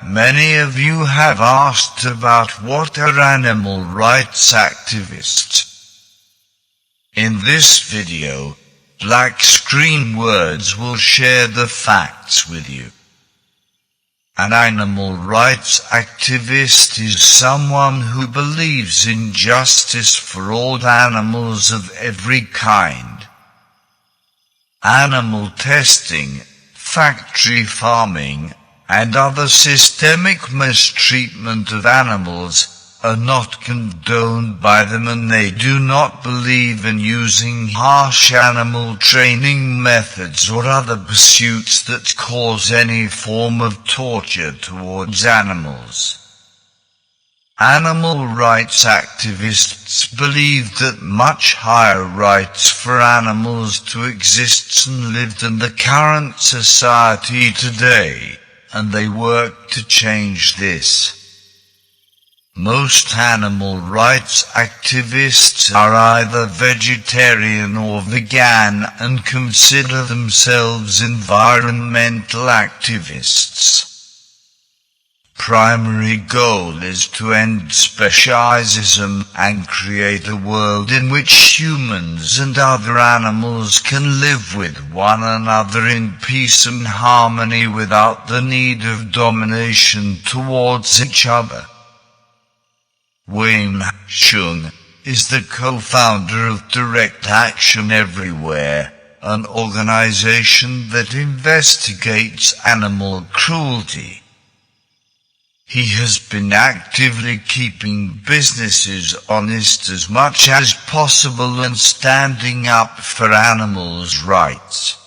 Many of you have asked about what are animal rights activists. In this video, black screen words will share the facts with you. An animal rights activist is someone who believes in justice for all animals of every kind. Animal testing, factory farming, and other systemic mistreatment of animals are not condoned by them, and they do not believe in using harsh animal training methods or other pursuits that cause any form of torture towards animals. Animal rights activists believe that much higher rights for animals to exist and live than the current society today, and they work to change this. Most animal rights activists are either vegetarian or vegan and consider themselves environmental activists. Primary goal is to end speciesism and create a world in which humans and other animals can live with one another in peace and harmony without the need of domination towards each other. Hsiung is the co-founder of Direct Action Everywhere, an organization that investigates animal cruelty. He has been actively keeping businesses honest as much as possible and standing up for animals' rights.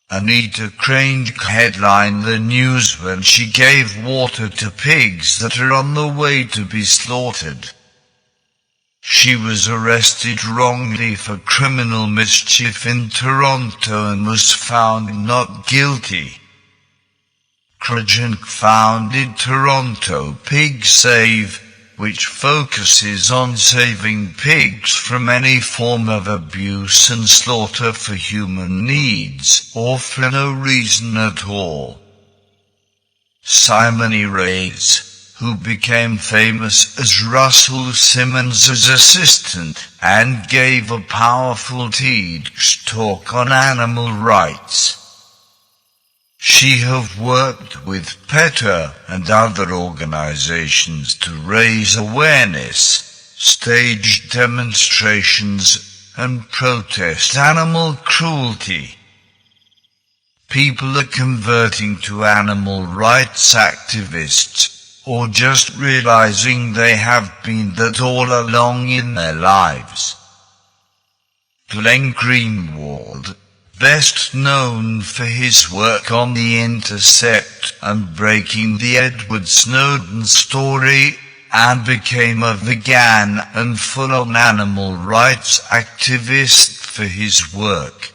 Anita Kranjc headlined the news when she gave water to pigs that are on the way to be slaughtered. She was arrested wrongly for criminal mischief in Toronto and was found not guilty. Kranjc founded Toronto Pig Save, which focuses on saving pigs from any form of abuse and slaughter for human needs, or for no reason at all. Simon Reyes, who became famous as Russell Simmons' assistant, and gave a powerful TED talk on animal rights. She has worked with PETA and other organizations to raise awareness, stage demonstrations, and protest animal cruelty. People are converting to animal rights activists, or just realizing they have been that all along in their lives. Glenn Greenwald, best known for his work on The Intercept and breaking the Edward Snowden story, and became a vegan and full-on animal rights activist for his work.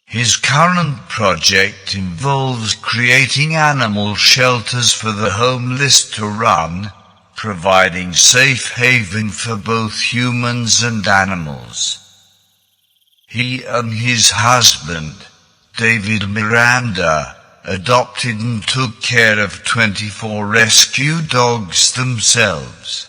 His current project involves creating animal shelters for the homeless to run, providing safe haven for both humans and animals. He and his husband, David Miranda, adopted and took care of 24 rescue dogs themselves.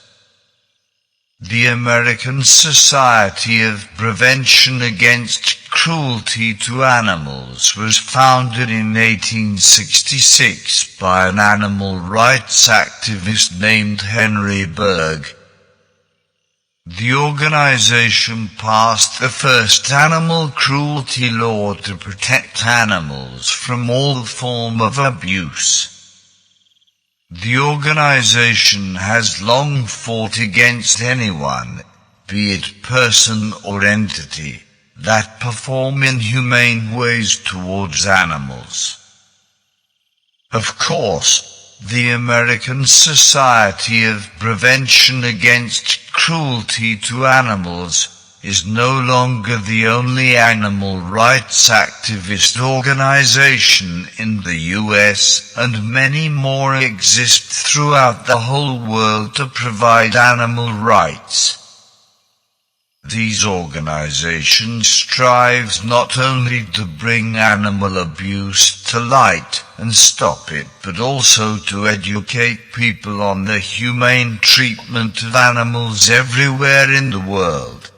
The American Society of Prevention Against Cruelty to Animals was founded in 1866 by an animal rights activist named Henry Berg. The organization passed the first animal cruelty law to protect animals from all form of abuse. The organization has long fought against anyone, be it person or entity, that perform inhumane ways towards animals. Of course, the American Society of Prevention Against Cruelty to Animals is no longer the only animal rights activist organization in the US, and many more exist throughout the whole world to provide animal rights. These organizations strive not only to bring animal abuse to light and stop it, but also to educate people on the humane treatment of animals everywhere in the world.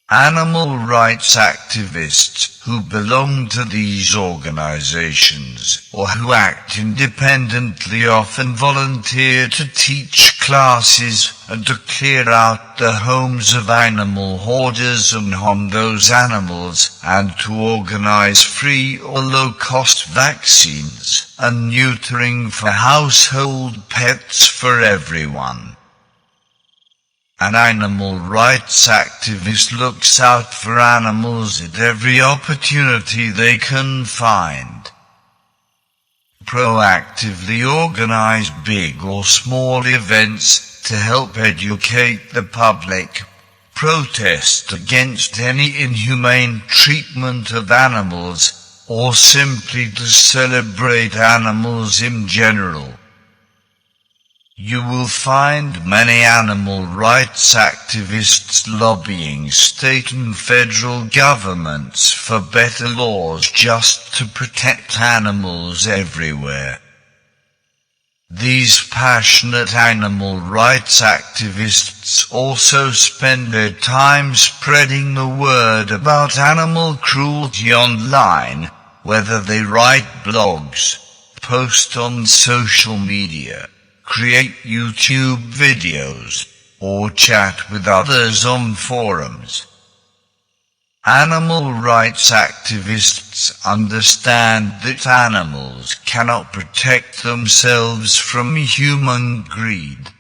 Animal rights activists who belong to these organizations or who act independently often volunteer to teach classes and to clear out the homes of animal hoarders and harm those animals, and to organize free or low-cost vaccines and neutering for household pets for everyone. An animal rights activist looks out for animals at every opportunity they can find. Proactively organize big or small events to help educate the public, protest against any inhumane treatment of animals, or simply to celebrate animals in general. You will find many animal rights activists lobbying state and federal governments for better laws just to protect animals everywhere. These passionate animal rights activists also spend their time spreading the word about animal cruelty online, whether they write blogs, post on social media, create YouTube videos, or chat with others on forums. Animal rights activists understand that animals cannot protect themselves from human greed.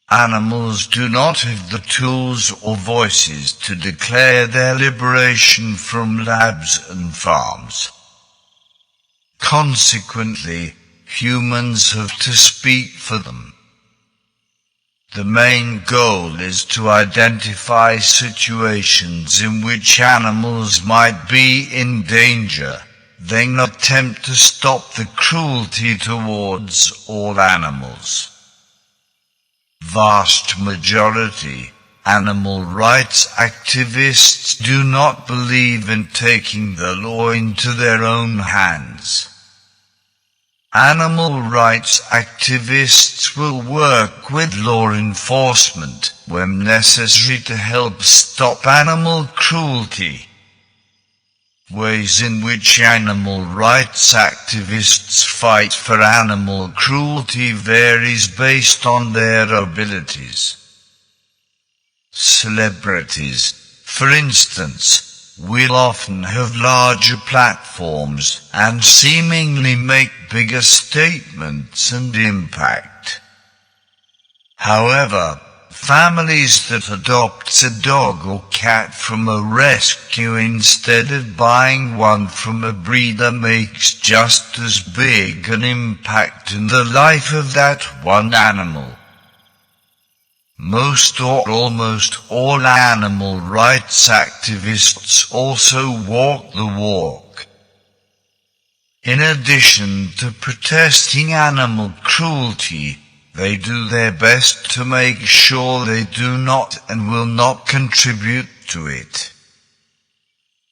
Animals do not have the tools or voices to declare their liberation from labs and farms. Consequently, humans have to speak for them. The main goal is to identify situations in which animals might be in danger, then attempt to stop the cruelty towards all animals. Vast majority animal rights activists do not believe in taking the law into their own hands. Animal rights activists will work with law enforcement when necessary to help stop animal cruelty. Ways in which animal rights activists fight for animal cruelty varies based on their abilities. Celebrities, for instance, will often have larger platforms and seemingly make bigger statements and impact. However, families that adopt a dog or cat from a rescue instead of buying one from a breeder makes just as big an impact in the life of that one animal. Most or almost all animal rights activists also walk the walk. In addition to protesting animal cruelty, they do their best to make sure they do not and will not contribute to it.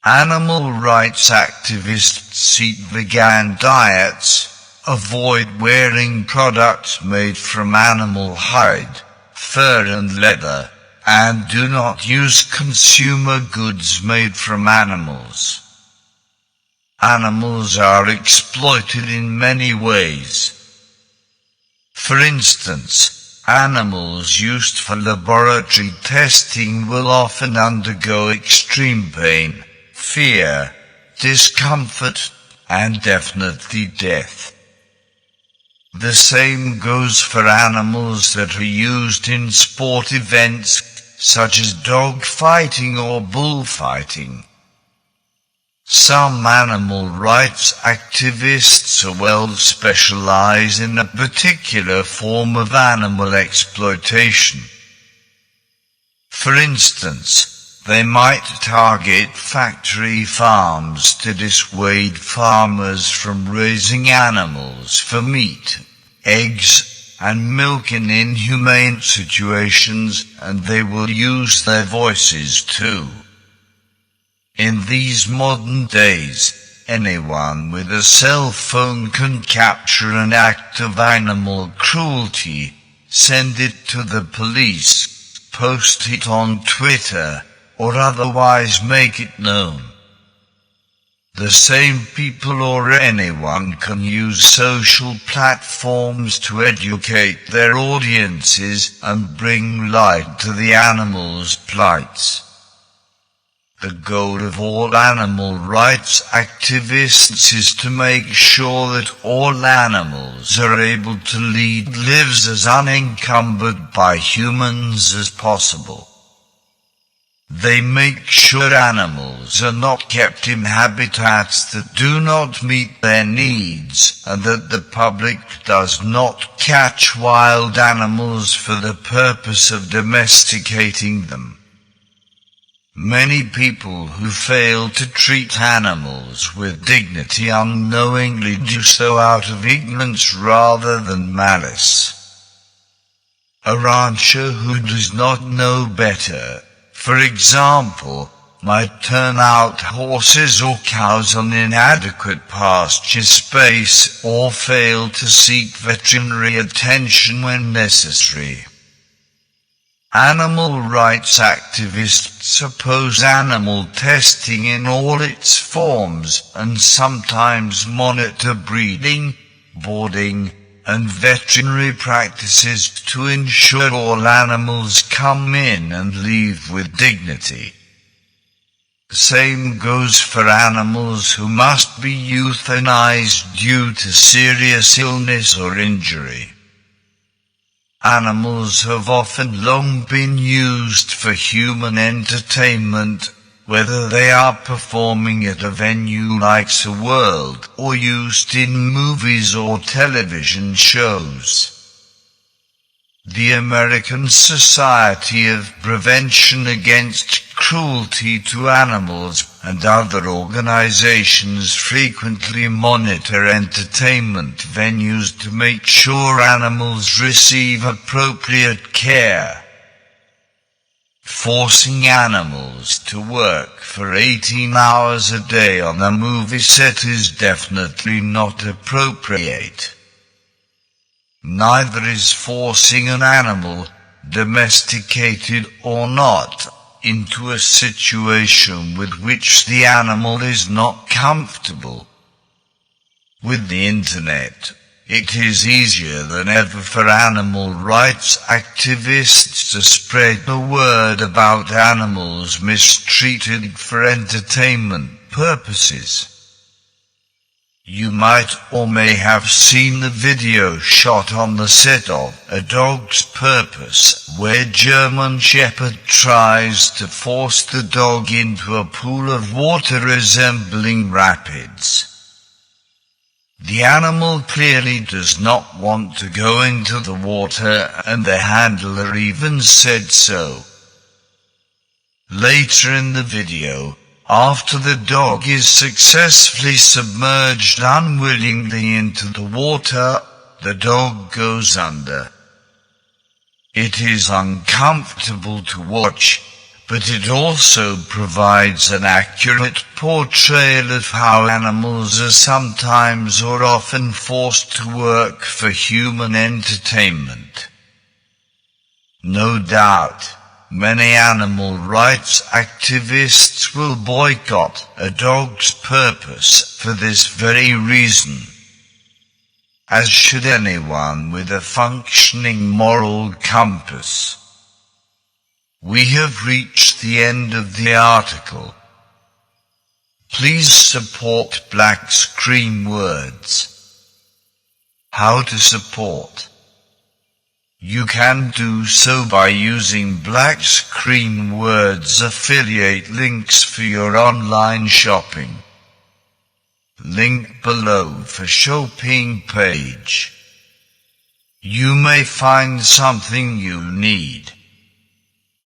Animal rights activists eat vegan diets, avoid wearing products made from animal hide, fur and leather, and do not use consumer goods made from animals. Animals are exploited in many ways. For instance, animals used for laboratory testing will often undergo extreme pain, fear, discomfort, and definitely death. The same goes for animals that are used in sport events such as dog fighting or bullfighting. Some animal rights activists well specialize in a particular form of animal exploitation. For instance, they might target factory farms to dissuade farmers from raising animals for meat, eggs, and milk in inhumane situations, and they will use their voices too. In these modern days, anyone with a cell phone can capture an act of animal cruelty, send it to the police, post it on Twitter, or otherwise make it known. The same people or anyone can use social platforms to educate their audiences and bring light to the animals' plights. The goal of all animal rights activists is to make sure that all animals are able to lead lives as unencumbered by humans as possible. They make sure animals are not kept in habitats that do not meet their needs, and that the public does not catch wild animals for the purpose of domesticating them. Many people who fail to treat animals with dignity unknowingly do so out of ignorance rather than malice. A rancher who does not know better, for example, might turn out horses or cows on inadequate pasture space or fail to seek veterinary attention when necessary. Animal rights activists oppose animal testing in all its forms and sometimes monitor breeding, boarding, and veterinary practices to ensure all animals come in and leave with dignity. The same goes for animals who must be euthanized due to serious illness or injury. Animals have often long been used for human entertainment, whether they are performing at a venue like SeaWorld or used in movies or television shows. The American Society of Prevention Against Cruelty to Animals and other organizations frequently monitor entertainment venues to make sure animals receive appropriate care. Forcing animals to work for 18 hours a day on a movie set is definitely not appropriate. Neither is forcing an animal, domesticated or not, into a situation with which the animal is not comfortable. With the internet, it is easier than ever for animal rights activists to spread the word about animals mistreated for entertainment purposes. You might or may have seen the video shot on the set of A Dog's Purpose, where German Shepherd tries to force the dog into a pool of water resembling rapids. The animal clearly does not want to go into the water, and the handler even said so. Later in the video, after the dog is successfully submerged unwillingly into the water, the dog goes under. It is uncomfortable to watch, but it also provides an accurate portrayal of how animals are sometimes or often forced to work for human entertainment. No doubt, many animal rights activists will boycott A Dog's Purpose for this very reason, as should anyone with a functioning moral compass. We have reached the end of the article. Please support Black Screen Words. How to support? You can do so by using Black Screen Words affiliate links for your online shopping. Link below for shopping page. You may find something you need.